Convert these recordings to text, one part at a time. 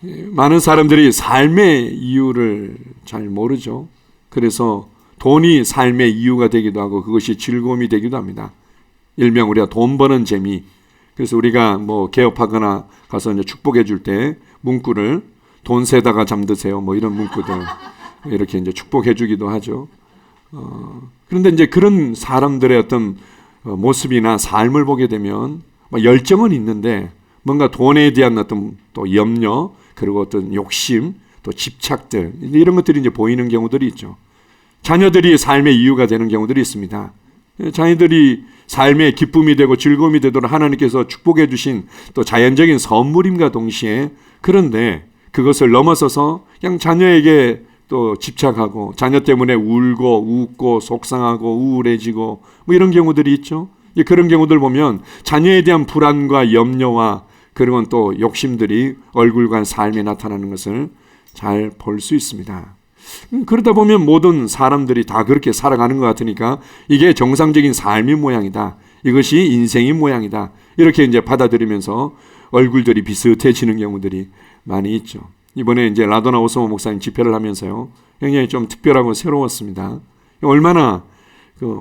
많은 사람들이 삶의 이유를 잘 모르죠. 그래서 돈이 삶의 이유가 되기도 하고 그것이 즐거움이 되기도 합니다. 일명 우리가 돈 버는 재미. 그래서 우리가 뭐 개업하거나 가서 이제 축복해 줄 때 문구를 돈 세다가 잠드세요. 뭐 이런 문구들 이렇게 이제 축복해 주기도 하죠. 그런데 이제 그런 사람들의 어떤 모습이나 삶을 보게 되면 열정은 있는데 뭔가 돈에 대한 어떤 또 염려 그리고 어떤 욕심 또 집착들 이런 것들이 이제 보이는 경우들이 있죠. 자녀들이 삶의 이유가 되는 경우들이 있습니다. 자녀들이 삶의 기쁨이 되고 즐거움이 되도록 하나님께서 축복해 주신 또 자연적인 선물임과 동시에 그런데 그것을 넘어서서 그냥 자녀에게 또 집착하고 자녀 때문에 울고 웃고 속상하고 우울해지고 뭐 이런 경우들이 있죠. 그런 경우들 보면 자녀에 대한 불안과 염려와 그런 또 욕심들이 얼굴과 삶에 나타나는 것을 잘 볼 수 있습니다. 그러다 보면 모든 사람들이 다 그렇게 살아가는 것 같으니까 이게 정상적인 삶의 모양이다. 이것이 인생의 모양이다. 이렇게 이제 받아들이면서 얼굴들이 비슷해지는 경우들이 많이 있죠. 이번에 이제 라도나 오스모 목사님 집회를 하면서요. 굉장히 좀 특별하고 새로웠습니다. 얼마나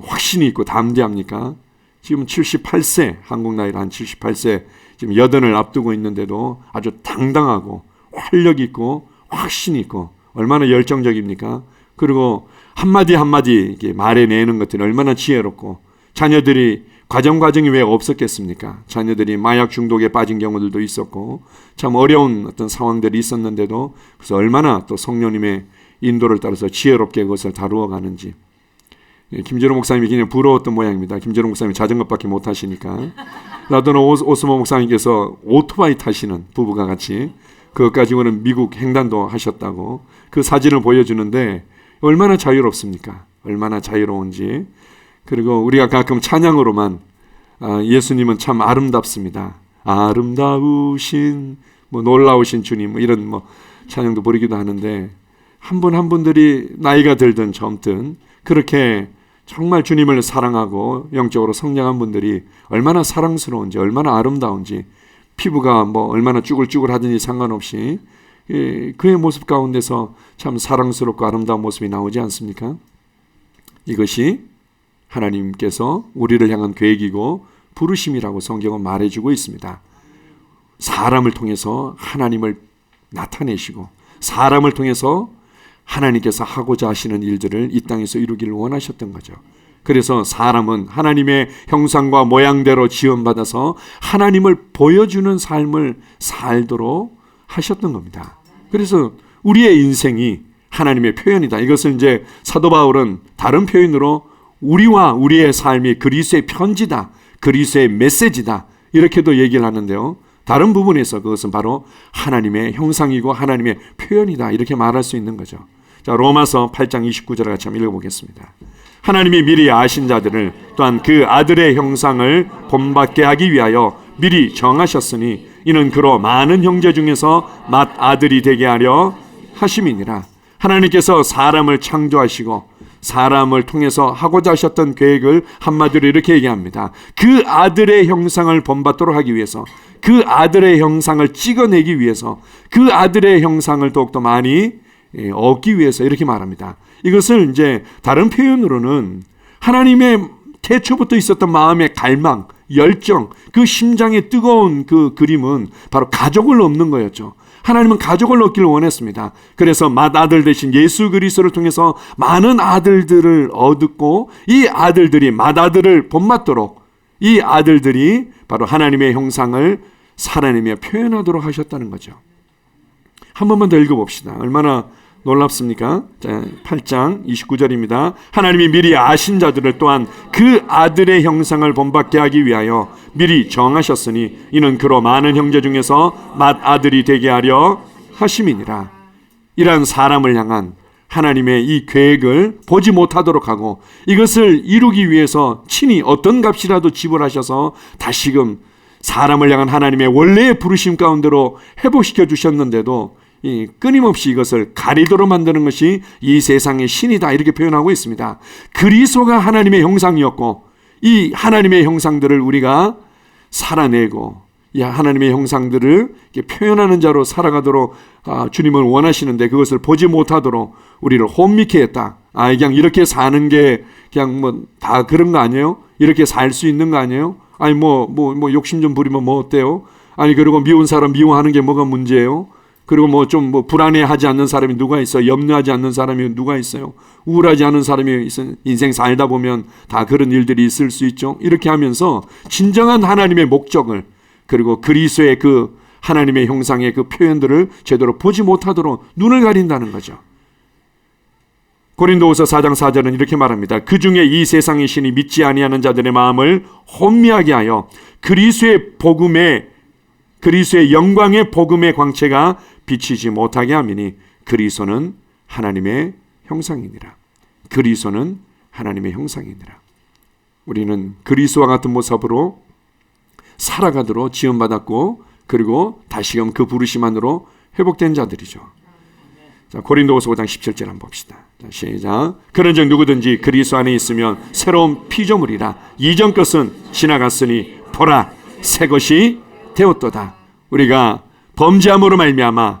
확신이 있고 담대합니까? 지금 78세, 한국 나이로 한 78세, 지금 여든을 앞두고 있는데도 아주 당당하고 활력 있고 확신 있고 얼마나 열정적입니까? 그리고 한마디 한마디 이렇게 말해내는 것들이 얼마나 지혜롭고 자녀들이 과정이 왜 없었겠습니까? 자녀들이 마약 중독에 빠진 경우들도 있었고 참 어려운 어떤 상황들이 있었는데도 그래서 얼마나 또 성령님의 인도를 따라서 지혜롭게 그것을 다루어 가는지 김재룡 목사님이 그냥 부러웠던 모양입니다. 김재룡 목사님이 자전거밖에 못 타시니까 라도나 오스모 목사님께서 오토바이 타시는 부부가 같이 그것 가지고는 미국 횡단도 하셨다고 그 사진을 보여주는데 얼마나 자유롭습니까? 얼마나 자유로운지. 그리고 우리가 가끔 찬양으로만 예수님은 참 아름답습니다. 아름다우신 뭐 놀라우신 주님 뭐 이런 뭐 찬양도 부르기도 하는데 한 분 한 분들이 나이가 들든 젊든 그렇게 정말 주님을 사랑하고 영적으로 성장한 분들이 얼마나 사랑스러운지 얼마나 아름다운지 피부가 뭐 얼마나 쭈글쭈글하든지 상관없이 그의 모습 가운데서 참 사랑스럽고 아름다운 모습이 나오지 않습니까? 이것이 하나님께서 우리를 향한 계획이고 부르심이라고 성경은 말해주고 있습니다. 사람을 통해서 하나님을 나타내시고 사람을 통해서 하나님께서 하고자 하시는 일들을 이 땅에서 이루기를 원하셨던 거죠. 그래서 사람은 하나님의 형상과 모양대로 지원받아서 하나님을 보여주는 삶을 살도록 하셨던 겁니다. 그래서 우리의 인생이 하나님의 표현이다. 이것을 이제 사도 바울은 다른 표현으로 우리와 우리의 삶이 그리스도의 편지다. 그리스도의 메시지다. 이렇게도 얘기를 하는데요. 다른 부분에서 그것은 바로 하나님의 형상이고 하나님의 표현이다. 이렇게 말할 수 있는 거죠. 자, 로마서 8장 29절을 같이 한번 읽어보겠습니다. 하나님이 미리 아신 자들을 또한 그 아들의 형상을 본받게 하기 위하여 미리 정하셨으니 이는 그로 많은 형제 중에서 맏아들이 되게 하려 하심이니라. 하나님께서 사람을 창조하시고 사람을 통해서 하고자 하셨던 계획을 한마디로 이렇게 얘기합니다. 그 아들의 형상을 본받도록 하기 위해서 그 아들의 형상을 찍어내기 위해서 그 아들의 형상을 더욱더 많이 얻기 위해서 이렇게 말합니다. 이것을 이제 다른 표현으로는 하나님의 태초부터 있었던 마음의 갈망, 열정, 그 심장의 뜨거운 그 그림은 바로 가족을 얻는 거였죠. 하나님은 가족을 얻기를 원했습니다. 그래서 맏아들 대신 예수 그리스도를 통해서 많은 아들들을 얻고 이 아들들이 맏아들을 본받도록 이 아들들이 바로 하나님의 형상을 살아내며 표현하도록 하셨다는 거죠. 한 번만 더 읽어봅시다. 얼마나 놀랍습니까? 자, 8장 29절입니다. 하나님이 미리 아신 자들을 또한 그 아들의 형상을 본받게 하기 위하여 미리 정하셨으니 이는 그로 많은 형제 중에서 맏아들이 되게 하려 하심이니라. 이러한 사람을 향한 하나님의 이 계획을 보지 못하도록 하고 이것을 이루기 위해서 친히 어떤 값이라도 지불하셔서 다시금 사람을 향한 하나님의 원래의 부르심 가운데로 회복시켜 주셨는데도 끊임없이 이것을 가리도록 만드는 것이 이 세상의 신이다 이렇게 표현하고 있습니다. 그리스도가 하나님의 형상이었고 이 하나님의 형상들을 우리가 살아내고 이 하나님의 형상들을 표현하는 자로 살아가도록 주님은 원하시는데 그것을 보지 못하도록 우리를 혼미케 했다. 그냥 이렇게 사는 게 그냥 뭐 다 그런 거 아니에요? 이렇게 살 수 있는 거 아니에요? 아니 뭐 욕심 좀 부리면 뭐 어때요? 아니 그리고 미운 사람 미워하는 게 뭐가 문제예요? 그리고 뭐 좀 불안해하지 않는 사람이 누가 있어요? 염려하지 않는 사람이 누가 있어요? 우울하지 않은 사람이 있어요? 인생 살다 보면 다 그런 일들이 있을 수 있죠. 이렇게 하면서 진정한 하나님의 목적을 그리고 그리스도의 그 하나님의 형상의 그 표현들을 제대로 보지 못하도록 눈을 가린다는 거죠. 고린도후서 4장 4절은 이렇게 말합니다. 그 중에 이 세상의 신이 믿지 아니하는 자들의 마음을 혼미하게 하여 그리스도의 영광의 복음의 광채가 비치지 못하게 하미니 그리스도는 하나님의 형상이니라. 그리스도는 하나님의 형상이니라. 우리는 그리스도와 같은 모습으로 살아가도록 지원받았고 그리고 다시금 그 부르심 안으로 회복된 자들이죠. 자, 고린도후서 5장 17절 한번 봅시다. 자, 시작. 그런즉 누구든지 그리스도 안에 있으면 새로운 피조물이라. 이전 것은 지나갔으니 보라 새 것이 되었도다. 우리가 범죄함으로 말미암아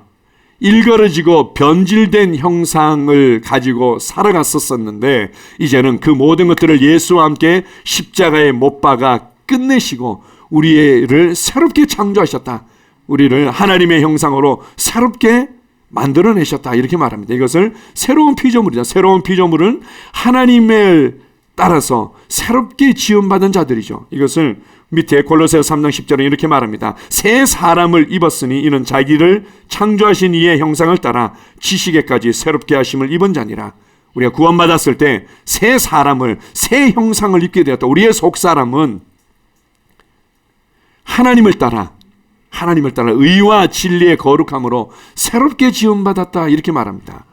일그러지고 변질된 형상을 가지고 살아갔었는데 이제는 그 모든 것들을 예수와 함께 십자가에 못 박아 끝내시고 우리를 새롭게 창조하셨다. 우리를 하나님의 형상으로 새롭게 만들어내셨다. 이렇게 말합니다. 이것을 새로운 피조물이다. 새로운 피조물은 하나님을 따라서 새롭게 지음받은 자들이죠. 이것을 밑에 골로새서 3장 10절에 이렇게 말합니다. 새 사람을 입었으니 이는 자기를 창조하신 이의 형상을 따라 지식에까지 새롭게 하심을 입은 자니라. 우리가 구원받았을 때 새 사람을, 새 형상을 입게 되었다. 우리의 속사람은 하나님을 따라 의와 진리의 거룩함으로 새롭게 지음받았다. 이렇게 말합니다.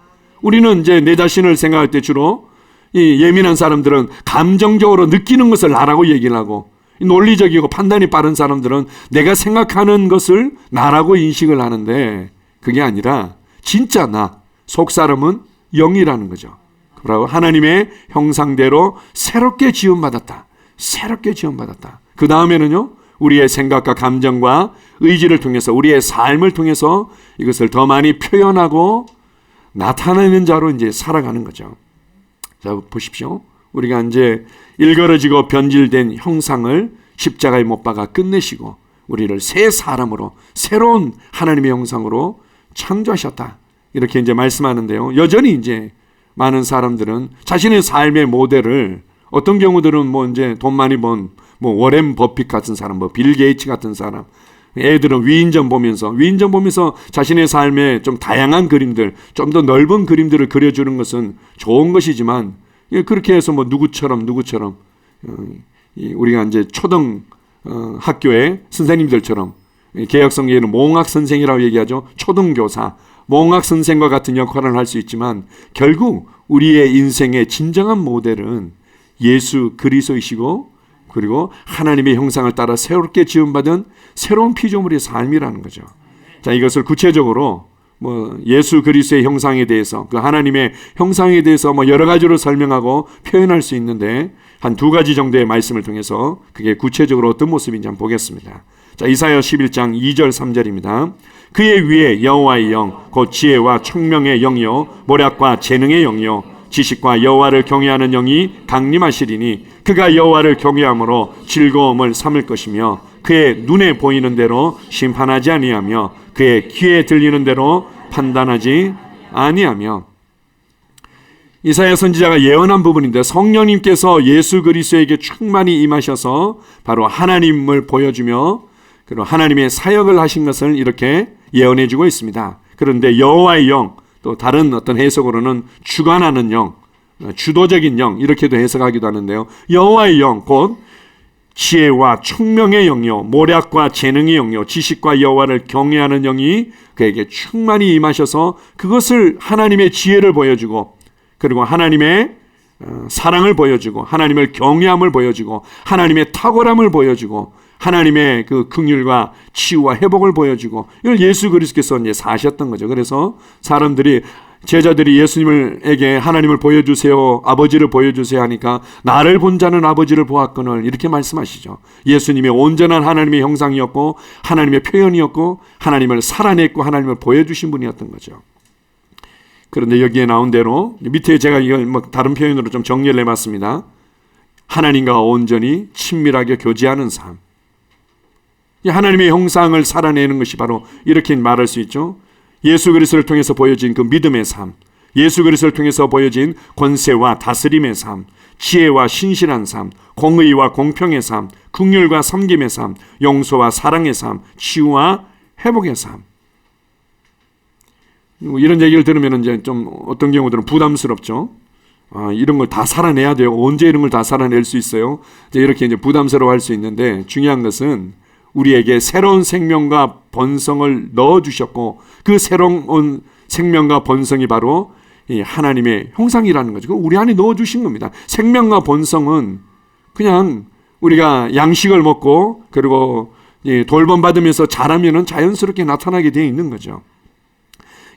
우리는 이제 내 자신을 생각할 때 주로 이 예민한 사람들은 감정적으로 느끼는 것을 나라고 얘기를 하고 논리적이고 판단이 빠른 사람들은 내가 생각하는 것을 나라고 인식을 하는데 그게 아니라 진짜 나, 속사람은 영이라는 거죠. 그러고 하나님의 형상대로 새롭게 지음받았다. 새롭게 지음받았다. 그 다음에는요. 우리의 생각과 감정과 의지를 통해서 우리의 삶을 통해서 이것을 더 많이 표현하고 나타내는 자로 이제 살아가는 거죠. 자, 보십시오. 우리가 이제 일그러지고 변질된 형상을 십자가에 못 박아 끝내시고 우리를 새 사람으로 새로운 하나님의 형상으로 창조하셨다. 이렇게 이제 말씀하는데요. 여전히 이제 많은 사람들은 자신의 삶의 모델을 어떤 경우들은 뭐 이제 돈 많이 번 뭐 워렌 버핏 같은 사람, 뭐 빌 게이츠 같은 사람, 애들은 위인전 보면서 자신의 삶에 좀 다양한 그림들, 좀 더 넓은 그림들을 그려주는 것은 좋은 것이지만 그렇게 해서 뭐 누구처럼 우리가 이제 초등 학교의 선생님들처럼 개혁성경에는 몽학 선생이라고 얘기하죠. 초등교사, 몽학 선생과 같은 역할을 할 수 있지만 결국 우리의 인생의 진정한 모델은 예수 그리스도이시고 그리고 하나님의 형상을 따라 새롭게 지음받은 새로운 피조물의 삶이라는 거죠. 자, 이것을 구체적으로 뭐 예수 그리스도의 형상에 대해서 그 하나님의 형상에 대해서 뭐 여러 가지로 설명하고 표현할 수 있는데 한 두 가지 정도의 말씀을 통해서 그게 구체적으로 어떤 모습인지 한번 보겠습니다. 자, 이사야 11장 2절 3절입니다. 그의 위에 여호와의 영, 곧 지혜와 총명의 영이요 모략과 재능의 영이요 지식과 여호와를 경외하는 영이 강림하시리니 그가 여호와를 경외함으로 즐거움을 삼을 것이며 그의 눈에 보이는 대로 심판하지 아니하며 그의 귀에 들리는 대로 판단하지 아니하며. 이사야 선지자가 예언한 부분인데 성령님께서 예수 그리스도에게 충만히 임하셔서 바로 하나님을 보여주며 그리고 하나님의 사역을 하신 것을 이렇게 예언해주고 있습니다. 그런데 여호와의 영, 또 다른 어떤 해석으로는 주관하는 영, 주도적인 영 이렇게도 해석하기도 하는데요. 여호와의 영, 곧 지혜와 총명의 영이요 모략과 재능의 영이요 지식과 여호와를 경외하는 영이 그에게 충만히 임하셔서 그것을 하나님의 지혜를 보여주고 그리고 하나님의 사랑을 보여주고 하나님을 경외함을 보여주고 하나님의 탁월함을 보여주고 하나님의 그 긍휼과 치유와 회복을 보여주고 이걸 예수 그리스도께서 이제 사셨던 거죠. 그래서 사람들이 제자들이 예수님에게 하나님을 보여주세요, 아버지를 보여주세요 하니까 나를 본 자는 아버지를 보았거늘 이렇게 말씀하시죠. 예수님의 온전한 하나님의 형상이었고 하나님의 표현이었고 하나님을 살아냈고 하나님을 보여주신 분이었던 거죠. 그런데 여기에 나온 대로 밑에 제가 이걸 다른 표현으로 좀 정리를 해봤습니다. 하나님과 온전히 친밀하게 교제하는 삶. 하나님의 형상을 살아내는 것이 바로 이렇게 말할 수 있죠. 예수 그리스도를 통해서 보여진 그 믿음의 삶, 예수 그리스도를 통해서 보여진 권세와 다스림의 삶, 지혜와 신실한 삶, 공의와 공평의 삶, 긍휼과 섬김의 삶, 용서와 사랑의 삶, 치유와 회복의 삶. 이런 얘기를 들으면 이제 좀 어떤 경우들은 부담스럽죠. 이런 걸 다 살아내야 돼요. 언제 이런 걸 다 살아낼 수 있어요? 이렇게 이제 부담스러워할 수 있는데 중요한 것은 우리에게 새로운 생명과 번성을 넣어주셨고 그 새로운 생명과 번성이 바로 이 하나님의 형상이라는 거죠. 우리 안에 넣어주신 겁니다. 생명과 번성은 그냥 우리가 양식을 먹고 그리고 돌봄받으면서 자라면 자연스럽게 나타나게 되어 있는 거죠.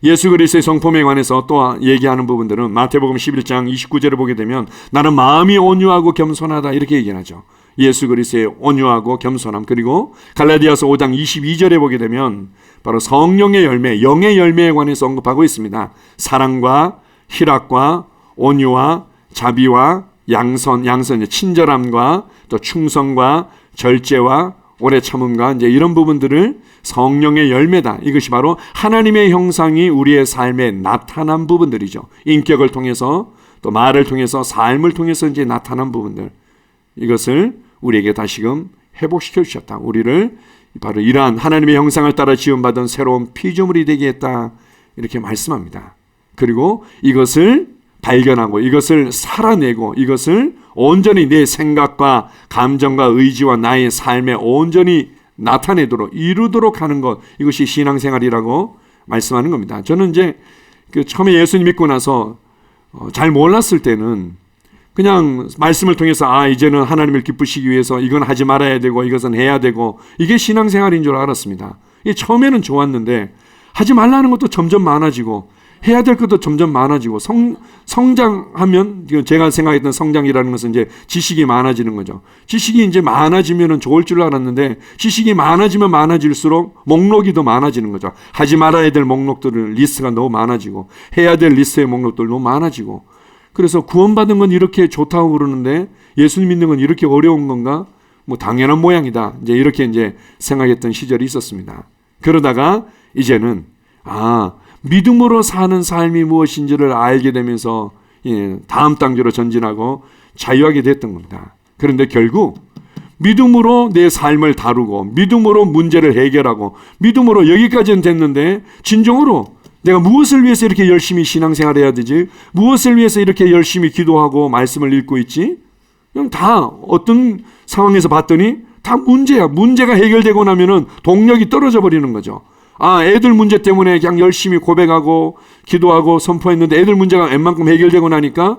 예수 그리스도의 성품에 관해서 또 얘기하는 부분들은 마태복음 11장 29절을 보게 되면 나는 마음이 온유하고 겸손하다 이렇게 얘기하죠. 예수 그리스도의 온유하고 겸손함. 그리고 갈라디아서 5장 22절에 보게 되면 바로 성령의 열매, 영의 열매에 관해서 언급하고 있습니다. 사랑과 희락과 온유와 자비와 양선, 친절함과 또 충성과 절제와 오래 참음과 이제 이런 부분들을 성령의 열매다. 이것이 바로 하나님의 형상이 우리의 삶에 나타난 부분들이죠. 인격을 통해서 또 말을 통해서 삶을 통해서 이제 나타난 부분들. 이것을 우리에게 다시금 회복시켜 주셨다. 우리를 바로 이러한 하나님의 형상을 따라 지음받은 새로운 피조물이 되게 했다. 이렇게 말씀합니다. 그리고 이것을 발견하고 이것을 살아내고 이것을 온전히 내 생각과 감정과 의지와 나의 삶에 온전히 나타내도록 이루도록 하는 것, 이것이 신앙생활이라고 말씀하는 겁니다. 저는 이제 처음에 예수님 믿고 나서 잘 몰랐을 때는 그냥 말씀을 통해서 이제는 하나님을 기쁘시기 위해서 이건 하지 말아야 되고 이것은 해야 되고 이게 신앙생활인 줄 알았습니다. 이게 처음에는 좋았는데 하지 말라는 것도 점점 많아지고 해야 될 것도 점점 많아지고 성장하면 제가 생각했던 성장이라는 것은 이제 지식이 많아지는 거죠. 지식이 이제 많아지면 좋을 줄 알았는데 지식이 많아지면 많아질수록 목록이 더 많아지는 거죠. 하지 말아야 될 목록들 리스트가 너무 많아지고 해야 될 리스트의 목록들 너무 많아지고 그래서 구원받은 건 이렇게 좋다고 그러는데 예수님 믿는 건 이렇게 어려운 건가? 뭐 당연한 모양이다. 이제 이렇게 이제 생각했던 시절이 있었습니다. 그러다가 이제는 믿음으로 사는 삶이 무엇인지를 알게 되면서 다음 단계로 전진하고 자유하게 됐던 겁니다. 그런데 결국 믿음으로 내 삶을 다루고 믿음으로 문제를 해결하고 믿음으로 여기까지는 됐는데 진정으로 내가 무엇을 위해서 이렇게 열심히 신앙생활해야 되지? 무엇을 위해서 이렇게 열심히 기도하고 말씀을 읽고 있지? 그냥 다 어떤 상황에서 봤더니 다 문제야. 문제가 해결되고 나면은 동력이 떨어져 버리는 거죠. 애들 문제 때문에 그냥 열심히 고백하고 기도하고 선포했는데 애들 문제가 웬만큼 해결되고 나니까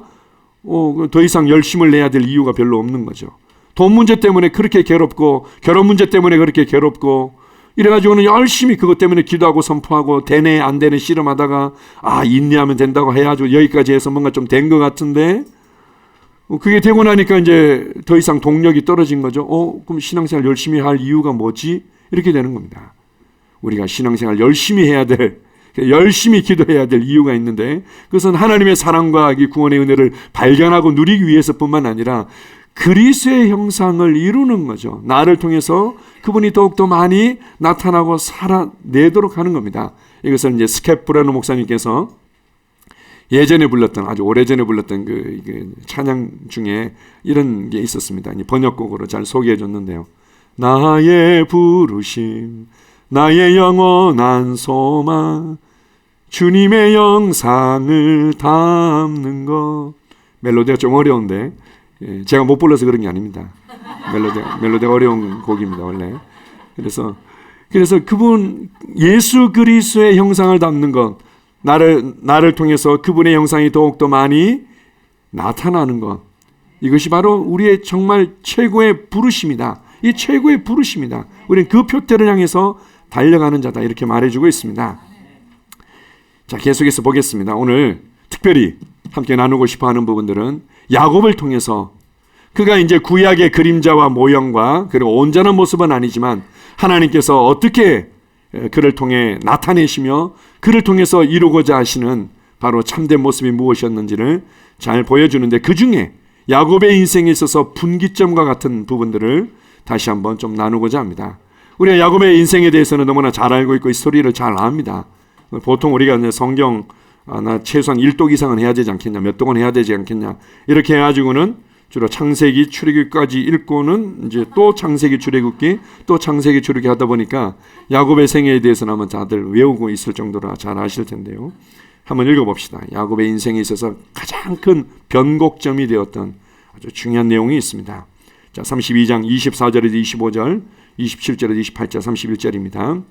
더 이상 열심을 내야 될 이유가 별로 없는 거죠. 돈 문제 때문에 그렇게 괴롭고 결혼 문제 때문에 그렇게 괴롭고 이래가지고는 열심히 그것 때문에 기도하고 선포하고 되네 안 되네 씨름하다가 인내하면 된다고 해가지고 여기까지 해서 뭔가 좀 된 것 같은데 그게 되고 나니까 이제 더 이상 동력이 떨어진 거죠. 그럼 신앙생활 열심히 할 이유가 뭐지? 이렇게 되는 겁니다. 우리가 신앙생활 열심히 해야 될, 열심히 기도해야 될 이유가 있는데 그것은 하나님의 사랑과 이 구원의 은혜를 발견하고 누리기 위해서뿐만 아니라 그리스도의 형상을 이루는 거죠. 나를 통해서 그분이 더욱더 많이 나타나고 살아내도록 하는 겁니다. 이것을 이제 스캡 브레너 목사님께서 예전에 불렀던 아주 오래전에 불렀던 그 찬양 중에 이런 게 있었습니다. 번역곡으로 잘 소개해 줬는데요. 나의 부르심 나의 영원한 소망 주님의 영상을 담는 것. 멜로디가 좀 어려운데 제가 못 불러서 그런 게 아닙니다. 멜로디가 어려운 곡입니다 원래. 그래서 그분 예수 그리스도의 형상을 담는 것, 나를 통해서 그분의 형상이 더욱더 많이 나타나는 것, 이것이 바로 우리의 정말 최고의 부르심이다. 이 최고의 부르심이다. 우리는 그 표대를 향해서 달려가는 자다. 이렇게 말해주고 있습니다. 자, 계속해서 보겠습니다. 오늘 특별히 함께 나누고 싶어 하는 부분들은 야곱을 통해서 그가 이제 구약의 그림자와 모형과 그리고 온전한 모습은 아니지만 하나님께서 어떻게 그를 통해 나타내시며 그를 통해서 이루고자 하시는 바로 참된 모습이 무엇이었는지를 잘 보여주는데, 그 중에 야곱의 인생에 있어서 분기점과 같은 부분들을 다시 한번 좀 나누고자 합니다. 우리가 야곱의 인생에 대해서는 너무나 잘 알고 있고 이 스토리를 잘 압니다. 보통 우리가 이제 성경 나 최소한 1독 이상은 해야 되지 않겠냐, 몇 독은 해야 되지 않겠냐, 이렇게 해가지고는 주로 창세기 출애굽까지 읽고는 이제 또 창세기 출애굽기 또 창세기 출애굽기 하다 보니까 야곱의 생애에 대해서는 아마 다들 외우고 있을 정도라 잘 아실 텐데요. 한번 읽어봅시다. 야곱의 인생에 있어서 가장 큰 변곡점이 되었던 아주 중요한 내용이 있습니다. 자, 32장 24절에서 25절, 27절에서 28절, 31절입니다.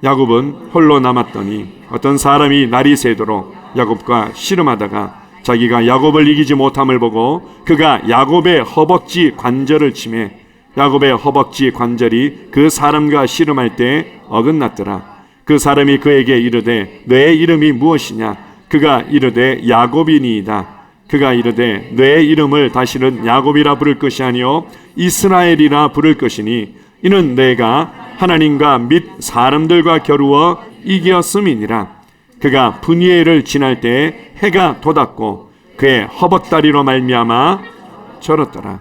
야곱은 홀로 남았더니 어떤 사람이 날이 새도록 야곱과 씨름하다가 자기가 야곱을 이기지 못함을 보고 그가 야곱의 허벅지 관절을 치매 야곱의 허벅지 관절이 그 사람과 씨름할 때 어긋났더라. 그 사람이 그에게 이르되 내 이름이 무엇이냐? 그가 이르되 야곱이니이다. 그가 이르되 내 이름을 다시는 야곱이라 부를 것이 아니요 이스라엘이라 부를 것이니 이는 내가 하나님과 및 사람들과 겨루어 이겼음이니라. 그가 분이엘을 지날 때 해가 돋았고 그의 허벅다리로 말미암아 절었더라.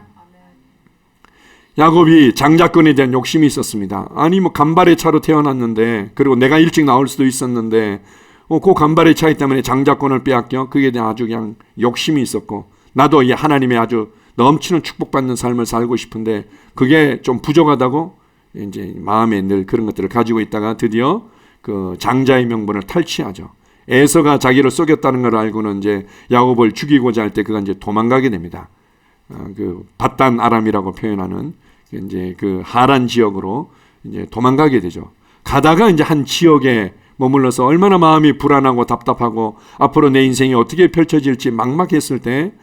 야곱이 장자권에 대한 욕심이 있었습니다. 아니 뭐 간발의 차로 태어났는데, 그리고 내가 일찍 나올 수도 있었는데 그 간발의 차이 때문에 장자권을 빼앗겨. 그게 대한 아주 그냥 욕심이 있었고, 나도 이 하나님의 아주 넘치는 축복받는 삶을 살고 싶은데 그게 좀 부족하다고 이제 마음에 늘 그런 것들을 가지고 있다가 드디어 그 장자의 명분을 탈취하죠. 에서가 자기를 속였다는 걸 알고는 이제 야곱을 죽이고자 할 때 그가 이제 도망가게 됩니다. 그 밧단 아람이라고 표현하는 이제 그 하란 지역으로 이제 도망가게 되죠. 가다가 이제 한 지역에 머물러서 얼마나 마음이 불안하고 답답하고 앞으로 내 인생이 어떻게 펼쳐질지 막막했을 때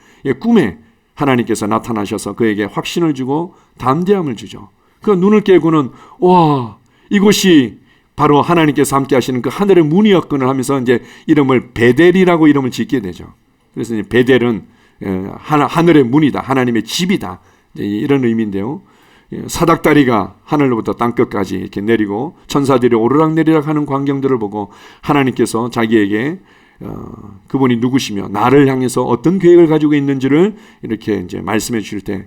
꿈에 하나님께서 나타나셔서 그에게 확신을 주고 담대함을 주죠. 그 눈을 깨고는 와, 이곳이 바로 하나님께서 함께 하시는 그 하늘의 문이었구나 하면서 이제 이름을 베델이라고 이름을 짓게 되죠. 그래서 이제 베델은 하늘의 문이다, 하나님의 집이다, 이런 의미인데요. 사닥다리가 하늘로부터 땅끝까지 이렇게 내리고 천사들이 오르락내리락 하는 광경들을 보고 하나님께서 자기에게 그분이 누구시며 나를 향해서 어떤 계획을 가지고 있는지를 이렇게 이제 말씀해 주실 때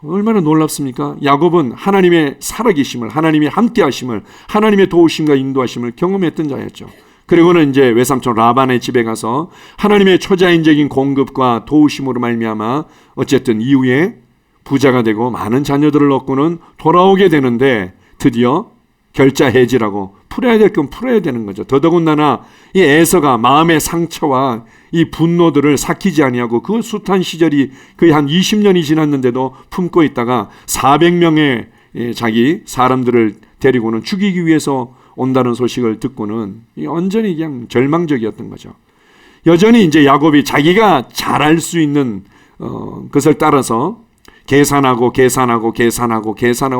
얼마나 놀랍습니까? 야곱은 하나님의 살아계심을, 하나님의 함께하심을, 하나님의 도우심과 인도하심을 경험했던 자였죠. 그리고는 이제 외삼촌 라반의 집에 가서 하나님의 초자연적인 공급과 도우심으로 말미암아 어쨌든 이후에 부자가 되고 많은 자녀들을 얻고는 돌아오게 되는데 드디어 결자 해지라고 풀어야 될 건 풀어야 되는 거죠. 더더군다나 이 에서가 마음의 상처와 이 분노들을 삭히지 아니하고 그 숱한 시절이 거의 한 20년이 지났는데도 품고 있다가 400명의 자기 사람들을 데리고는 죽이기 위해서 온다는 소식을 듣고는 완전히 그냥 절망적이었던 거죠. 여전히 이제 야곱이 자기가 잘 알 수 있는 것을 따라서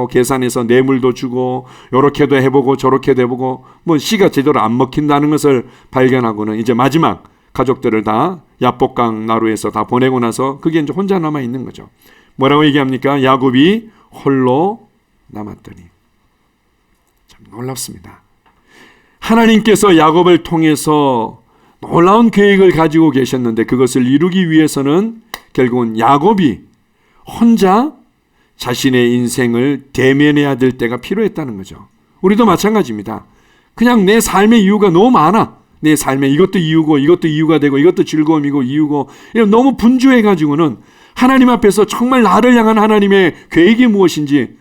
계산해서 뇌물도 주고 요렇게도 해보고 저렇게도 해보고 뭐 씨가 제대로 안 먹힌다는 것을 발견하고는 이제 마지막 가족들을 다 야복강 나루에서 다 보내고 나서 그게 이제 혼자 남아 있는 거죠. 뭐라고 얘기합니까? 야곱이 홀로 남았더니. 참 놀랍습니다. 하나님께서 야곱을 통해서 놀라운 계획을 가지고 계셨는데 그것을 이루기 위해서는 결국은 야곱이 혼자 자신의 인생을 대면해야 될 때가 필요했다는 거죠. 우리도 마찬가지입니다. 그냥 내 삶의 이유가 너무 많아. 내 삶에 이것도 이유고 이것도 이유가 되고 이것도 즐거움이고 이유고 너무 분주해가지고는 하나님 앞에서 정말 나를 향한 하나님의 계획이 무엇인지,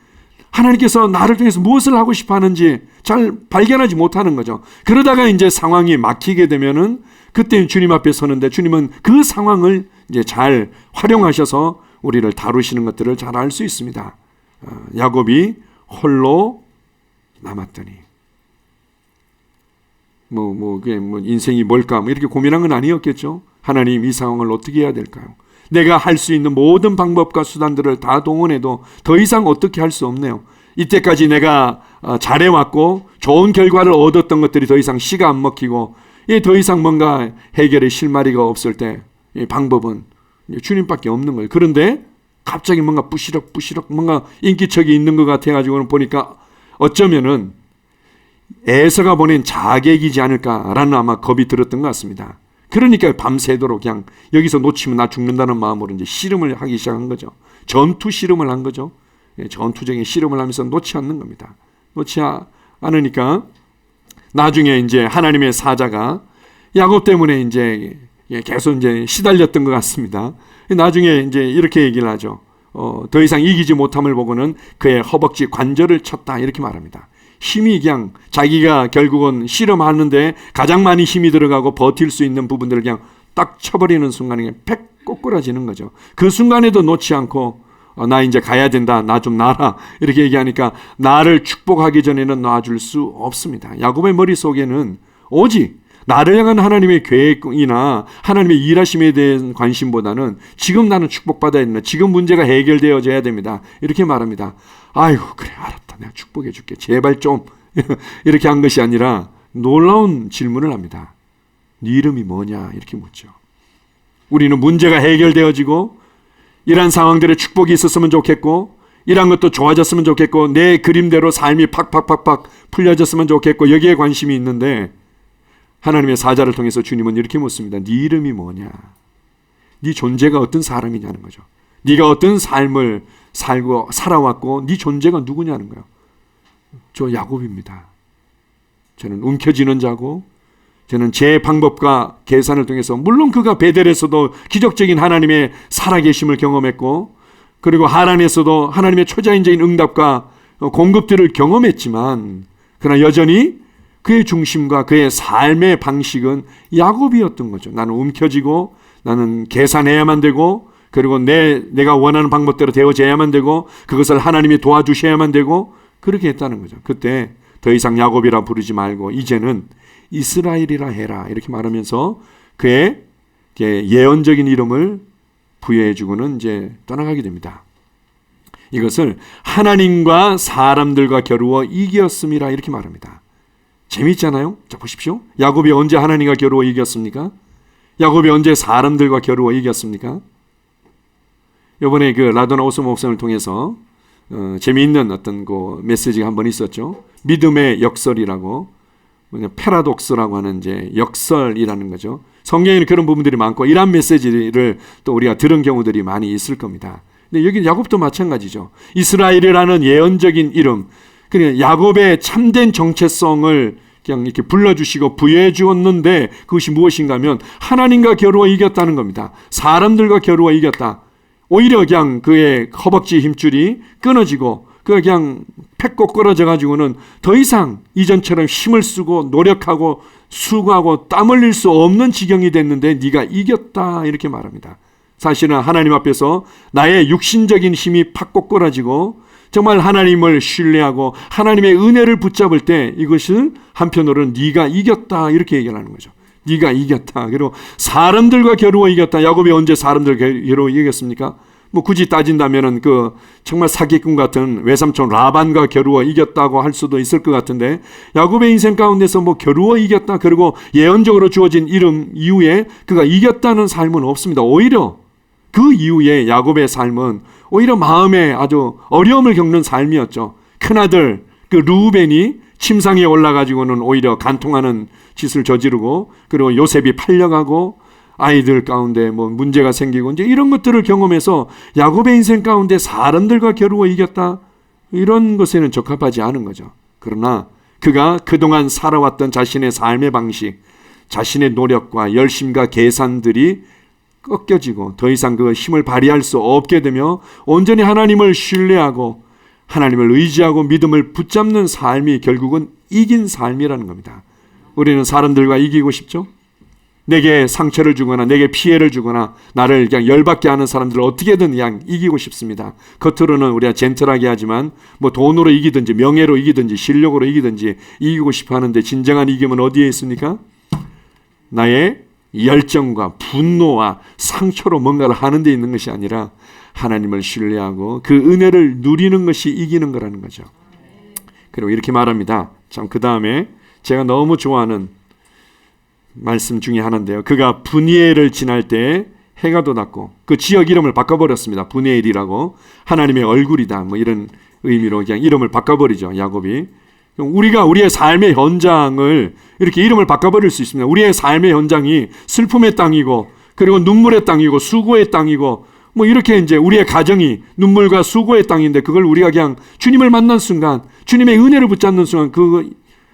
하나님께서 나를 통해서 무엇을 하고 싶어 하는지 잘 발견하지 못하는 거죠. 그러다가 이제 상황이 막히게 되면은 그때 주님 앞에 서는데 주님은 그 상황을 이제 잘 활용하셔서 우리를 다루시는 것들을 잘 알 수 있습니다. 야곱이 홀로 남았더니 그게 인생이 뭘까 이렇게 고민한 건 아니었겠죠. 하나님, 이 상황을 어떻게 해야 될까요? 내가 할 수 있는 모든 방법과 수단들을 다 동원해도 더 이상 어떻게 할 수 없네요. 이때까지 내가 잘해왔고 좋은 결과를 얻었던 것들이 더 이상 씨가 안 먹히고 더 이상 뭔가 해결의 실마리가 없을 때 이 방법은 주님밖에 없는 거예요. 그런데 갑자기 뭔가 부시럭 뭔가 인기척이 있는 것 같아가지고는 보니까 어쩌면은 에서가 보낸 자객이지 않을까라는 아마 겁이 들었던 것 같습니다. 그러니까 밤새도록 그냥 여기서 놓치면 나 죽는다는 마음으로 이제 씨름을 하기 시작한 거죠. 전투 씨름을 한 거죠. 전투적인 씨름을 하면서 놓지 않는 겁니다. 놓지 않으니까 나중에 이제 하나님의 사자가 야곱 때문에 이제 계속 이제 시달렸던 것 같습니다. 나중에 이제 이렇게 얘기를 하죠. 더 이상 이기지 못함을 보고는 그의 허벅지 관절을 쳤다 이렇게 말합니다. 힘이 그냥 자기가 결국은 씨름하는데 가장 많이 힘이 들어가고 버틸 수 있는 부분들을 그냥 딱 쳐버리는 순간에 팩 꼬꾸라지는 거죠. 그 순간에도 놓지 않고 나 이제 가야 된다. 나 좀 놔라. 이렇게 얘기하니까 나를 축복하기 전에는 놔줄 수 없습니다. 야곱의 머릿속에는 오직 나를 향한 하나님의 계획이나 하나님의 일하심에 대한 관심보다는 지금 나는 축복받아야 된다. 지금 문제가 해결되어져야 됩니다. 이렇게 말합니다. 아이고 그래 알았다. 내가 축복해 줄게. 제발 좀. 이렇게 한 것이 아니라 놀라운 질문을 합니다. 네 이름이 뭐냐? 이렇게 묻죠. 우리는 문제가 해결되어지고 이러한 상황들에 축복이 있었으면 좋겠고 이러한 것도 좋아졌으면 좋겠고 내 그림대로 삶이 팍팍팍팍 풀려졌으면 좋겠고 여기에 관심이 있는데 하나님의 사자를 통해서 주님은 이렇게 묻습니다. 네 이름이 뭐냐? 네 존재가 어떤 사람이냐는 거죠. 네가 어떤 삶을 살고 살아왔고 네 존재가 누구냐는 거예요. 저 야곱입니다. 저는 움켜쥐는 자고 저는 제 방법과 계산을 통해서 물론 그가 베델에서도 기적적인 하나님의 살아계심을 경험했고 그리고 하란에서도 하나님의 초자연적인 응답과 공급들을 경험했지만 그러나 여전히 그의 중심과 그의 삶의 방식은 야곱이었던 거죠. 나는 움켜쥐고 나는 계산해야만 되고 그리고 내가 원하는 방법대로 되어져야만 되고 그것을 하나님이 도와주셔야만 되고 그렇게 했다는 거죠. 그때 더 이상 야곱이라 부르지 말고 이제는 이스라엘이라 해라 이렇게 말하면서 그의 예언적인 이름을 부여해주고는 이제 떠나가게 됩니다. 이것을 하나님과 사람들과 겨루어 이겼음이라 이렇게 말합니다. 재미있잖아요. 자 보십시오. 야곱이 언제 하나님과 겨루어 이겼습니까? 야곱이 언제 사람들과 겨루어 이겼습니까? 이번에 그 라도나 오스 목사를 통해서 재미있는 어떤 그 메시지가 한 번 있었죠. 믿음의 역설이라고 패러독스라고 하는 이제 역설이라는 거죠. 성경에는 그런 부분들이 많고 이런 메시지를 또 우리가 들은 경우들이 많이 있을 겁니다. 근데 여기 야곱도 마찬가지죠. 이스라엘이라는 예언적인 이름, 그러니까 야곱의 참된 정체성을 그냥 이렇게 불러주시고 부여해 주었는데 그것이 무엇인가 하면 하나님과 겨루어 이겼다는 겁니다. 사람들과 겨루어 이겼다. 오히려 그냥 그의 허벅지 힘줄이 끊어지고 그가 그냥 팩 꼬꾸라져 가지고는 더 이상 이전처럼 힘을 쓰고 노력하고 수고하고 땀 흘릴 수 없는 지경이 됐는데 네가 이겼다 이렇게 말합니다. 사실은 하나님 앞에서 나의 육신적인 힘이 팍 꼬꾸라지고 정말 하나님을 신뢰하고 하나님의 은혜를 붙잡을 때 이것을 한편으로는 네가 이겼다 이렇게 얘기하는 거죠. 네가 이겼다. 그리고 사람들과 겨루어 이겼다. 야곱이 언제 사람들과 겨루어 이겼습니까? 뭐 굳이 따진다면은 그 정말 사기꾼 같은 외삼촌 라반과 겨루어 이겼다고 할 수도 있을 것 같은데 야곱의 인생 가운데서 뭐 겨루어 이겼다 그리고 예언적으로 주어진 이름 이후에 그가 이겼다는 삶은 없습니다. 오히려 그 이후에 야곱의 삶은 오히려 마음에 아주 어려움을 겪는 삶이었죠. 큰아들 그 르우벤이 침상에 올라가지고는 오히려 간통하는 짓을 저지르고 그리고 요셉이 팔려가고 아이들 가운데 뭐 문제가 생기고 이제 이런 것들을 경험해서 야곱의 인생 가운데 사람들과 겨루어 이겼다 이런 것에는 적합하지 않은 거죠. 그러나 그가 그동안 살아왔던 자신의 삶의 방식, 자신의 노력과 열심과 계산들이 꺾여지고 더 이상 그 힘을 발휘할 수 없게 되며 온전히 하나님을 신뢰하고 하나님을 의지하고 믿음을 붙잡는 삶이 결국은 이긴 삶이라는 겁니다. 우리는 사람들과 이기고 싶죠? 내게 상처를 주거나 내게 피해를 주거나 나를 그냥 열받게 하는 사람들을 어떻게든 그냥 이기고 싶습니다. 겉으로는 우리가 젠틀하게 하지만 뭐 돈으로 이기든지 명예로 이기든지 실력으로 이기든지 이기고 싶어 하는데 진정한 이김은 어디에 있습니까? 나의 열정과 분노와 상처로 뭔가를 하는 데 있는 것이 아니라 하나님을 신뢰하고 그 은혜를 누리는 것이 이기는 거라는 거죠. 그리고 이렇게 말합니다. 참 그 다음에 제가 너무 좋아하는 말씀 중에 하나인데요. 그가 분이엘을 지날 때 해가 돋았고 그 지역 이름을 바꿔버렸습니다. 분이엘이라고 하나님의 얼굴이다 뭐 이런 의미로 그냥 이름을 바꿔버리죠. 야곱이. 우리가 우리의 삶의 현장을 이렇게 이름을 바꿔버릴 수 있습니다. 우리의 삶의 현장이 슬픔의 땅이고 그리고 눈물의 땅이고 수고의 땅이고 뭐 이렇게 이제 우리의 가정이 눈물과 수고의 땅인데 그걸 우리가 그냥 주님을 만난 순간 주님의 은혜를 붙잡는 순간 그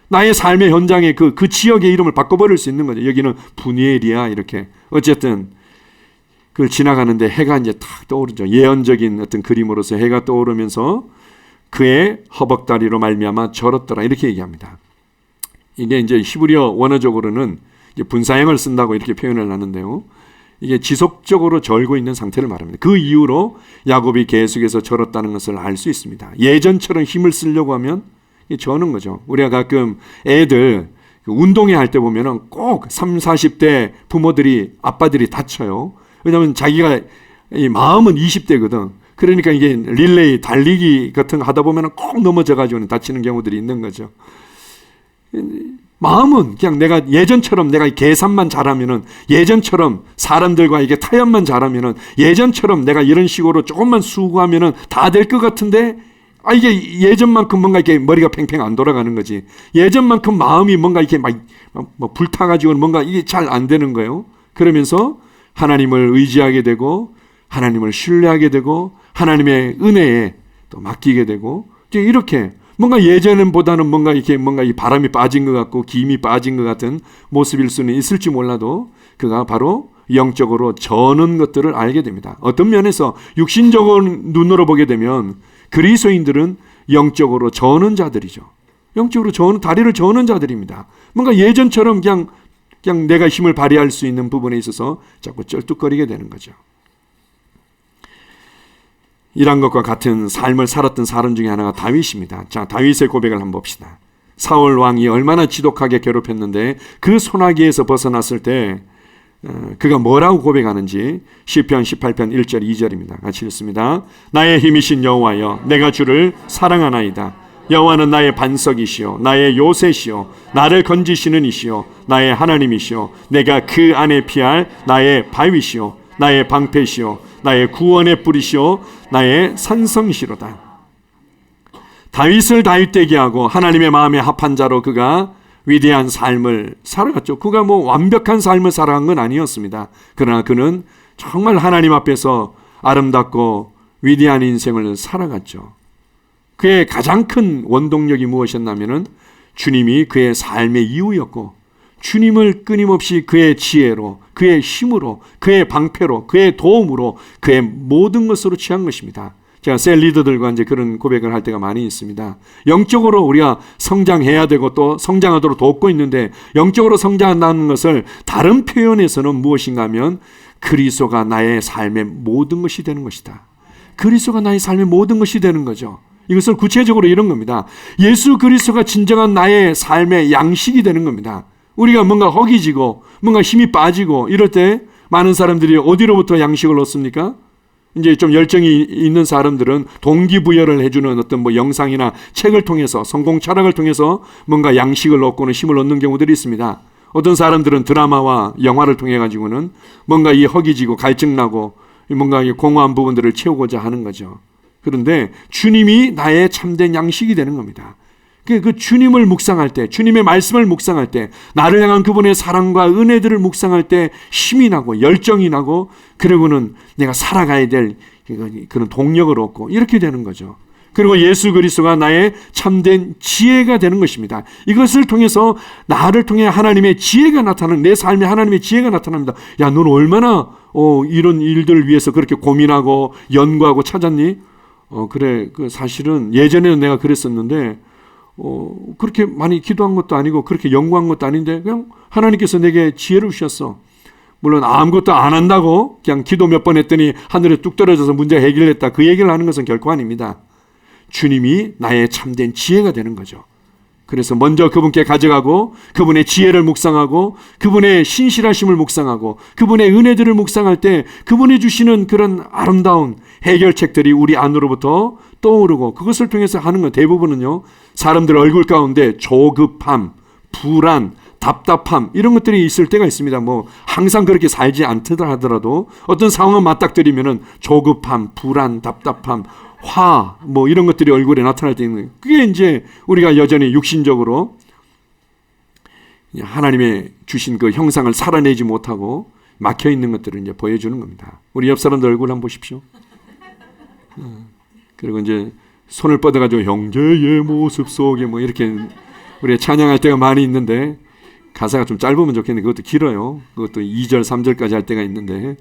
나의 삶의 현장에 그 지역의 이름을 바꿔버릴 수 있는 거죠. 여기는 분이엘이야 이렇게. 어쨌든 그걸 지나가는데 해가 이제 탁 떠오르죠. 예언적인 어떤 그림으로서 해가 떠오르면서 그의 허벅다리로 말미암아 절었더라 이렇게 얘기합니다. 이게 이제 히브리어 원어적으로는 이제 분사형을 쓴다고 이렇게 표현을 하는데요. 이게 지속적으로 절고 있는 상태를 말합니다. 그 이후로 야곱이 계속해서 절었다는 것을 알 수 있습니다. 예전처럼 힘을 쓰려고 하면 저는 거죠. 우리가 가끔 애들 운동회 할 때 보면은 꼭 30, 40대 부모들이 아빠들이 다쳐요. 왜냐하면 자기가 이 마음은 20대거든. 그러니까 이게 릴레이 달리기 같은 거 하다 보면은 꼭 넘어져가지고 다치는 경우들이 있는 거죠. 마음은 그냥 내가 예전처럼 내가 계산만 잘하면은 예전처럼 사람들과 이게 타협만 잘하면은 예전처럼 내가 이런 식으로 조금만 수고하면은 다 될 것 같은데 이게 예전만큼 뭔가 이렇게 머리가 팽팽 안 돌아가는 거지. 예전만큼 마음이 뭔가 이렇게 막 불타가지고 뭔가 이게 잘 안 되는 거예요. 그러면서 하나님을 의지하게 되고 하나님을 신뢰하게 되고 하나님의 은혜에 또 맡기게 되고 이제 이렇게 뭔가 예전보다는 뭔가 이렇게 뭔가 이 바람이 빠진 것 같고 김이 빠진 것 같은 모습일 수는 있을지 몰라도 그가 바로 영적으로 저는 것들을 알게 됩니다. 어떤 면에서 육신적으로 눈으로 보게 되면 그리스도인들은 영적으로 저는 자들이죠. 영적으로 다리를 저는 자들입니다. 뭔가 예전처럼 그냥 내가 힘을 발휘할 수 있는 부분에 있어서 자꾸 쩔뚝거리게 되는 거죠. 이런 것과 같은 삶을 살았던 사람 중에 하나가 다윗입니다. 자, 다윗의 고백을 한번 봅시다. 사울 왕이 얼마나 지독하게 괴롭혔는데 그 소나기에서 벗어났을 때 그가 뭐라고 고백하는지 시편 18편 1절 2절입니다. 같이 읽습니다. 나의 힘이신 여호와여 내가 주를 사랑하나이다. 여호와는 나의 반석이시요 나의 요새시요 나를 건지시는 이시요 나의 하나님이시요 내가 그 안에 피할 나의 바위시요 나의 방패시요 나의 구원의 뿌리시요 나의 산성이시로다. 다윗을 다윗되게 하고 하나님의 마음에 합한 자로 그가 위대한 삶을 살아갔죠. 그가 뭐 완벽한 삶을 살아간 건 아니었습니다. 그러나 그는 정말 하나님 앞에서 아름답고 위대한 인생을 살아갔죠. 그의 가장 큰 원동력이 무엇이었냐면은 주님이 그의 삶의 이유였고 주님을 끊임없이 그의 지혜로 그의 힘으로 그의 방패로 그의 도움으로 그의 모든 것으로 취한 것입니다. 제가 셀 리더들과 이제 그런 고백을 할 때가 많이 있습니다. 영적으로 우리가 성장해야 되고 또 성장하도록 돕고 있는데 영적으로 성장한다는 것을 다른 표현에서는 무엇인가 하면 그리스도가 나의 삶의 모든 것이 되는 것이다. 그리스도가 나의 삶의 모든 것이 되는 거죠. 이것을 구체적으로 이런 겁니다. 예수 그리스도가 진정한 나의 삶의 양식이 되는 겁니다. 우리가 뭔가 허기지고 뭔가 힘이 빠지고 이럴 때 많은 사람들이 어디로부터 양식을 얻습니까? 이제 좀 열정이 있는 사람들은 동기부여를 해주는 어떤 뭐 영상이나 책을 통해서 성공 철학을 통해서 뭔가 양식을 얻고는 힘을 얻는 경우들이 있습니다. 어떤 사람들은 드라마와 영화를 통해 가지고는 뭔가 이 허기지고 갈증나고 뭔가 이 공허한 부분들을 채우고자 하는 거죠. 그런데 주님이 나의 참된 양식이 되는 겁니다. 그 주님을 묵상할 때, 주님의 말씀을 묵상할 때, 나를 향한 그분의 사랑과 은혜들을 묵상할 때 힘이 나고 열정이 나고 그리고는 내가 살아가야 될 그런 동력을 얻고 이렇게 되는 거죠. 그리고 예수 그리스도가 나의 참된 지혜가 되는 것입니다. 이것을 통해서 나를 통해 하나님의 지혜가 나타나는 내 삶에 하나님의 지혜가 나타납니다. 야, 넌 얼마나 이런 일들을 위해서 그렇게 고민하고 연구하고 찾았니? 그래, 사실은 예전에는 내가 그랬었는데 그렇게 많이 기도한 것도 아니고 그렇게 연구한 것도 아닌데 그냥 하나님께서 내게 지혜를 주셨어. 물론 아무것도 안 한다고 그냥 기도 몇 번 했더니 하늘에 뚝 떨어져서 문제가 해결됐다. 그 얘기를 하는 것은 결코 아닙니다. 주님이 나의 참된 지혜가 되는 거죠. 그래서 먼저 그분께 가져가고 그분의 지혜를 묵상하고 그분의 신실하심을 묵상하고 그분의 은혜들을 묵상할 때 그분이 주시는 그런 아름다운 해결책들이 우리 안으로부터 떠오르고 그것을 통해서 하는 건 대부분은요 사람들 얼굴 가운데 조급함, 불안, 답답함 이런 것들이 있을 때가 있습니다. 뭐 항상 그렇게 살지 않더라 하더라도 어떤 상황을 맞닥뜨리면은 조급함, 불안, 답답함, 화 뭐 이런 것들이 얼굴에 나타날 때 있는 거예요. 그게 이제 우리가 여전히 육신적으로 하나님의 주신 그 형상을 살아내지 못하고 막혀 있는 것들을 이제 보여주는 겁니다. 우리 옆 사람들 얼굴 한번 보십시오. 그리고 이제 손을 뻗어가지고 형제의 모습 속에 뭐 이렇게 우리가 찬양할 때가 많이 있는데 가사가 좀 짧으면 좋겠는데 그것도 길어요. 그것도 2절, 3절까지 할 때가 있는데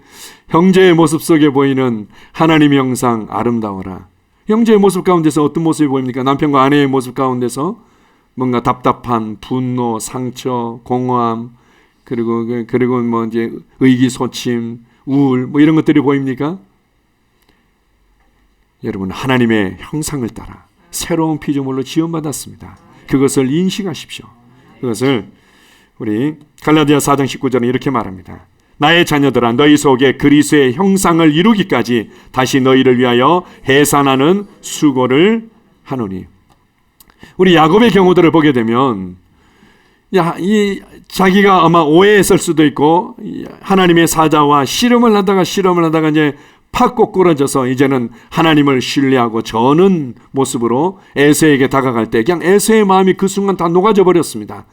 형제의 모습 속에 보이는 하나님의 형상 아름다워라. 형제의 모습 가운데서 어떤 모습이 보입니까? 남편과 아내의 모습 가운데서 뭔가 답답한 분노, 상처, 공허함 그리고 뭐 이제 의기소침, 우울 뭐 이런 것들이 보입니까? 여러분 하나님의 형상을 따라 새로운 피조물로 지원받았습니다. 그것을 인식하십시오. 그것을 우리 갈라디아 4장 19절은 이렇게 말합니다. 나의 자녀들아 너희 속에 그리스도의 형상을 이루기까지 다시 너희를 위하여 해산하는 수고를 하노니. 우리 야곱의 경우들을 보게 되면 자기가 아마 오해했을 수도 있고 하나님의 사자와 씨름을 하다가 이제 팍 꼬꾸라져서 이제는 하나님을 신뢰하고 저는 모습으로 에서에게 다가갈 때 그냥 에서의 마음이 그 순간 다 녹아져 버렸습니다.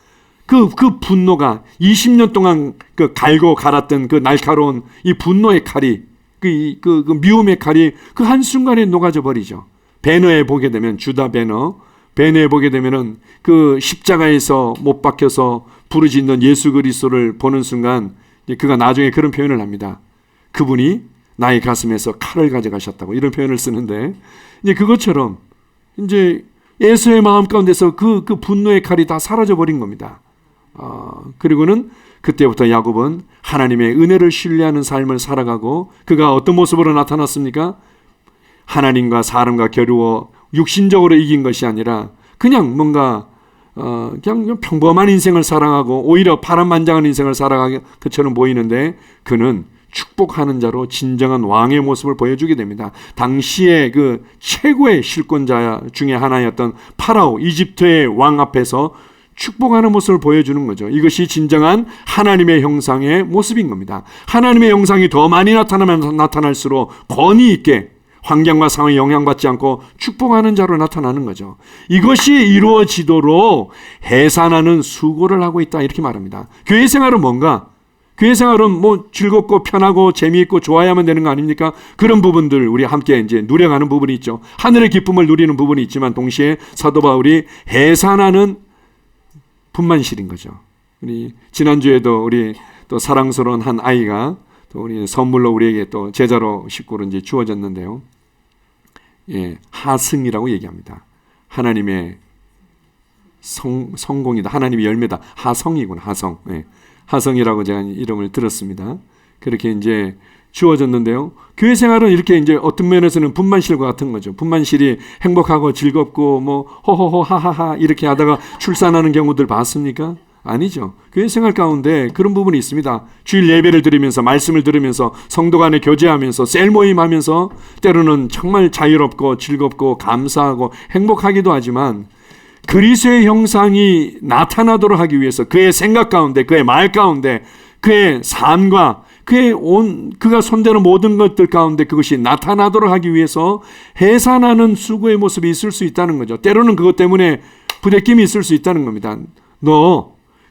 그 분노가 20년 동안 그 갈고 갈았던 그 날카로운 이 분노의 칼이 그 미움의 칼이 그 한순간에 녹아져 버리죠. 배너에 보게 되면 주다 배너에 보게 되면은 그 십자가에서 못 박혀서 부르짖는 예수 그리스도를 보는 순간 그가 나중에 그런 표현을 합니다. 그분이 나의 가슴에서 칼을 가져가셨다고 이런 표현을 쓰는데 이제 그것처럼 이제 에서의 마음 가운데서 그 분노의 칼이 다 사라져 버린 겁니다. 그리고는 그때부터 야곱은 하나님의 은혜를 신뢰하는 삶을 살아가고 그가 어떤 모습으로 나타났습니까? 하나님과 사람과 겨루어 육신적으로 이긴 것이 아니라 그냥 뭔가 그냥 평범한 인생을 살아가고 오히려 파란만장한 인생을 살아가는 것처럼 보이는데 그는 축복하는 자로 진정한 왕의 모습을 보여주게 됩니다. 당시의 그 최고의 실권자 중에 하나였던 파라오 이집트의 왕 앞에서 축복하는 모습을 보여주는 거죠. 이것이 진정한 하나님의 형상의 모습인 겁니다. 하나님의 형상이 더 많이 나타나면 나타날수록 권위 있게 환경과 상황에 영향받지 않고 축복하는 자로 나타나는 거죠. 이것이 이루어지도록 해산하는 수고를 하고 있다 이렇게 말합니다. 교회 생활은 뭔가? 교회 생활은 뭐 즐겁고 편하고 재미있고 좋아야만 되는 거 아닙니까? 그런 부분들 우리 함께 이제 누려가는 부분이 있죠. 하늘의 기쁨을 누리는 부분이 있지만 동시에 사도 바울이 해산하는 분만실인 거죠. 우리 지난주에도 우리 또 사랑스러운 한 아이가 또 우리 선물로 우리에게 또 제자로 식구로 이제 주어졌는데요. 예, 하승이라고 얘기합니다. 하나님의 성공이다. 하나님의 열매다. 하성이구나. 하성. 예. 하성이라고 제가 이름을 들었습니다. 그렇게 이제 주어졌는데요. 교회 생활은 이렇게 이제 어떤 면에서는 분만실과 같은 거죠. 분만실이 행복하고 즐겁고 뭐 호호호 하하하 이렇게 하다가 출산하는 경우들 봤습니까? 아니죠. 교회 생활 가운데 그런 부분이 있습니다. 주일 예배를 드리면서 말씀을 들으면서 성도 간에 교제하면서 셀 모임하면서 때로는 정말 자유롭고 즐겁고 감사하고 행복하기도 하지만 그리스도의 형상이 나타나도록 하기 위해서 그의 생각 가운데 그의 말 가운데 그의 삶과 그가 손대는 모든 것들 가운데 그것이 나타나도록 하기 위해서 해산하는 수고의 모습이 있을 수 있다는 거죠. 때로는 그것 때문에 부대낌이 있을 수 있다는 겁니다.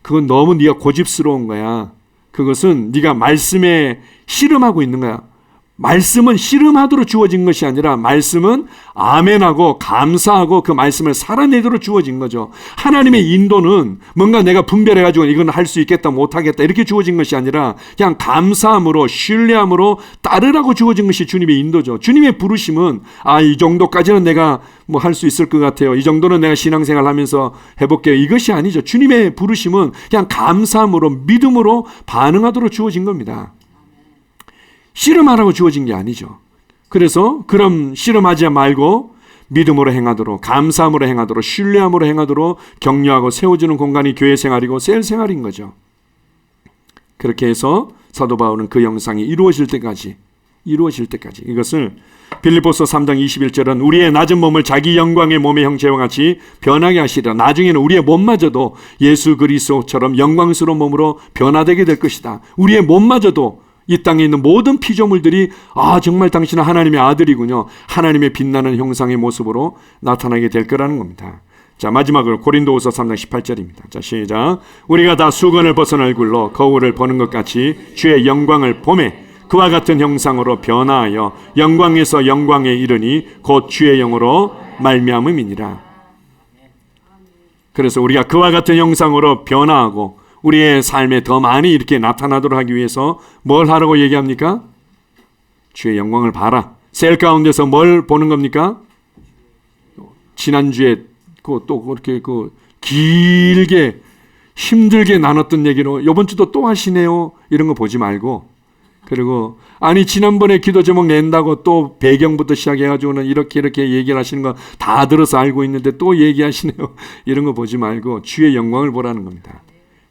그건 너무 네가 고집스러운 거야. 그것은 네가 말씀에 씨름하고 있는 거야. 말씀은 씨름하도록 주어진 것이 아니라 말씀은 아멘하고 감사하고 그 말씀을 살아내도록 주어진 거죠. 하나님의 인도는 뭔가 내가 분별해가지고 이건 할 수 있겠다 못하겠다 이렇게 주어진 것이 아니라 그냥 감사함으로 신뢰함으로 따르라고 주어진 것이 주님의 인도죠. 주님의 부르심은 이 정도까지는 내가 뭐 할 수 있을 것 같아요. 이 정도는 내가 신앙생활 하면서 해볼게요. 이것이 아니죠. 주님의 부르심은 그냥 감사함으로 믿음으로 반응하도록 주어진 겁니다. 씨름하라고 주어진 게 아니죠. 그래서 그럼 씨름하지 말고 믿음으로 행하도록 감사함으로 행하도록 신뢰함으로 행하도록 격려하고 세워주는 공간이 교회 생활이고 셀 생활인 거죠. 그렇게 해서 사도 바울은 그 형상이 이루어질 때까지 이루어질 때까지. 이것을 빌립보서 3장 21절은 우리의 낮은 몸을 자기 영광의 몸의 형체와 같이 변하게 하시리라. 나중에는 우리의 몸마저도 예수 그리스도처럼 영광스러운 몸으로 변화되게 될 것이다. 우리의 몸마저도 이 땅에 있는 모든 피조물들이 정말 당신은 하나님의 아들이군요, 하나님의 빛나는 형상의 모습으로 나타나게 될 거라는 겁니다. 자, 마지막으로 고린도후서 3장 18절입니다. 자, 시작. 우리가 다 수건을 벗은 얼굴로 거울을 보는 것 같이 주의 영광을 보매 그와 같은 형상으로 변화하여 영광에서 영광에 이르니 곧 주의 영으로 말미암음이니라. 그래서 우리가 그와 같은 형상으로 변화하고 우리의 삶에 더 많이 이렇게 나타나도록 하기 위해서 뭘 하라고 얘기합니까? 주의 영광을 봐라. 셀 가운데서 뭘 보는 겁니까? 지난주에 또 그렇게 길게 힘들게 나눴던 얘기로 이번 주도 또 하시네요, 이런 거 보지 말고, 그리고 지난번에 기도 제목 낸다고 또 배경부터 시작해가지고는 이렇게 얘기를 하시는 거 다 들어서 알고 있는데 또 얘기하시네요, 이런 거 보지 말고 주의 영광을 보라는 겁니다.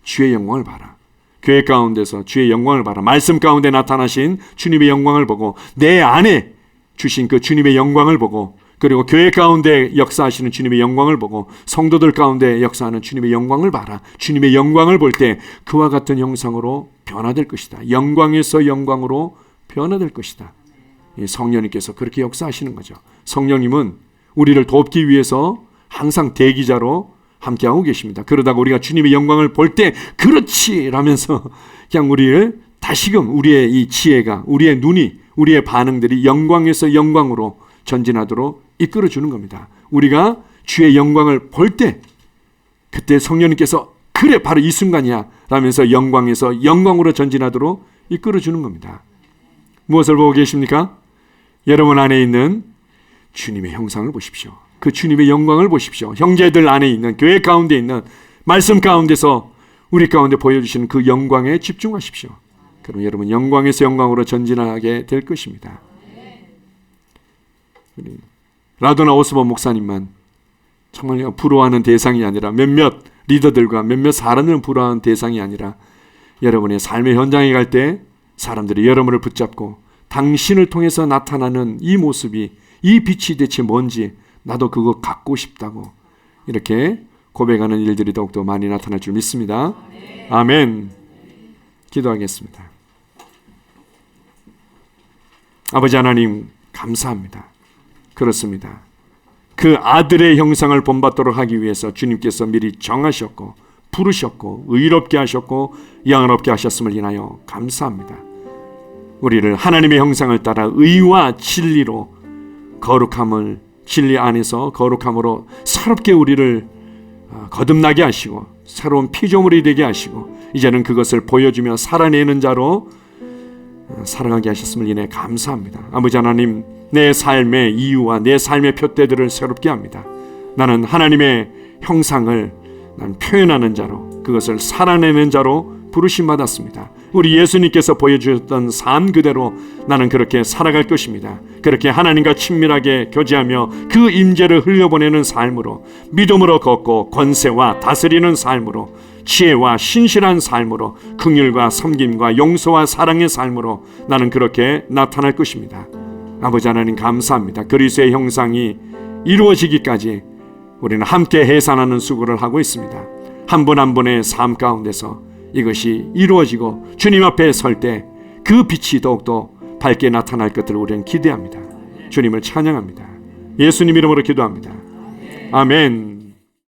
주의 영광을 봐라. 교회 가운데서 주의 영광을 봐라. 말씀 가운데 나타나신 주님의 영광을 보고 내 안에 주신 그 주님의 영광을 보고, 그리고 교회 가운데 역사하시는 주님의 영광을 보고 성도들 가운데 역사하는 주님의 영광을 봐라. 주님의 영광을 볼 때 그와 같은 형상으로 변화될 것이다. 영광에서 영광으로 변화될 것이다. 성령님께서 그렇게 역사하시는 거죠. 성령님은 우리를 돕기 위해서 항상 대기자로 함께하고 계십니다. 그러다가 우리가 주님의 영광을 볼 때 그렇지 라면서 그냥 우리를 다시금 우리의 이 지혜가, 우리의 눈이, 우리의 반응들이 영광에서 영광으로 전진하도록 이끌어주는 겁니다. 우리가 주의 영광을 볼 때 그때 성령님께서 그래 바로 이 순간이야 라면서 영광에서 영광으로 전진하도록 이끌어주는 겁니다. 무엇을 보고 계십니까? 여러분 안에 있는 주님의 형상을 보십시오. 그 주님의 영광을 보십시오. 형제들 안에 있는, 교회 가운데 있는, 말씀 가운데서 우리 가운데 보여주시는 그 영광에 집중하십시오. 그럼 여러분 영광에서 영광으로 전진하게 될 것입니다. 라도나 오스본 목사님만 정말 부러워하는 대상이 아니라, 몇몇 리더들과 몇몇 사람들은 부러워하는 대상이 아니라, 여러분의 삶의 현장에 갈 때 사람들이 여러분을 붙잡고 당신을 통해서 나타나는 이 모습이, 이 빛이 대체 뭔지 나도 그거 갖고 싶다고 이렇게 고백하는 일들이 더욱더 많이 나타날 줄 믿습니다. 아멘. 기도하겠습니다. 아버지 하나님 감사합니다. 그렇습니다. 그 아들의 형상을 본받도록 하기 위해서 주님께서 미리 정하셨고 부르셨고 의롭게 하셨고 영원롭게 하셨음을 인하여 감사합니다. 우리를 하나님의 형상을 따라 의와 진리로 거룩함을, 진리 안에서 거룩함으로 새롭게 우리를 거듭나게 하시고 새로운 피조물이 되게 하시고 이제는 그것을 보여주며 살아내는 자로 살아가게 하셨음을 인해 감사합니다. 아버지 하나님, 내 삶의 이유와 내 삶의 표대들을 새롭게 합니다. 나는 하나님의 형상을 표현하는 자로, 그것을 살아내는 자로 부르심 받았습니다. 우리 예수님께서 보여주셨던 삶 그대로 나는 그렇게 살아갈 것입니다. 그렇게 하나님과 친밀하게 교제하며 그 임재를 흘려보내는 삶으로, 믿음으로 걷고 권세와 다스리는 삶으로, 지혜와 신실한 삶으로, 긍휼과 섬김과 용서와 사랑의 삶으로 나는 그렇게 나타날 것입니다. 아버지 하나님 감사합니다. 그리스도의 형상이 이루어지기까지 우리는 함께 해산하는 수고를 하고 있습니다. 한 분 한 분의 삶 가운데서 이것이 이루어지고 주님 앞에 설 때 그 빛이 더욱더 밝게 나타날 것들을 우리는 기대합니다. 주님을 찬양합니다. 예수님 이름으로 기도합니다. 아멘.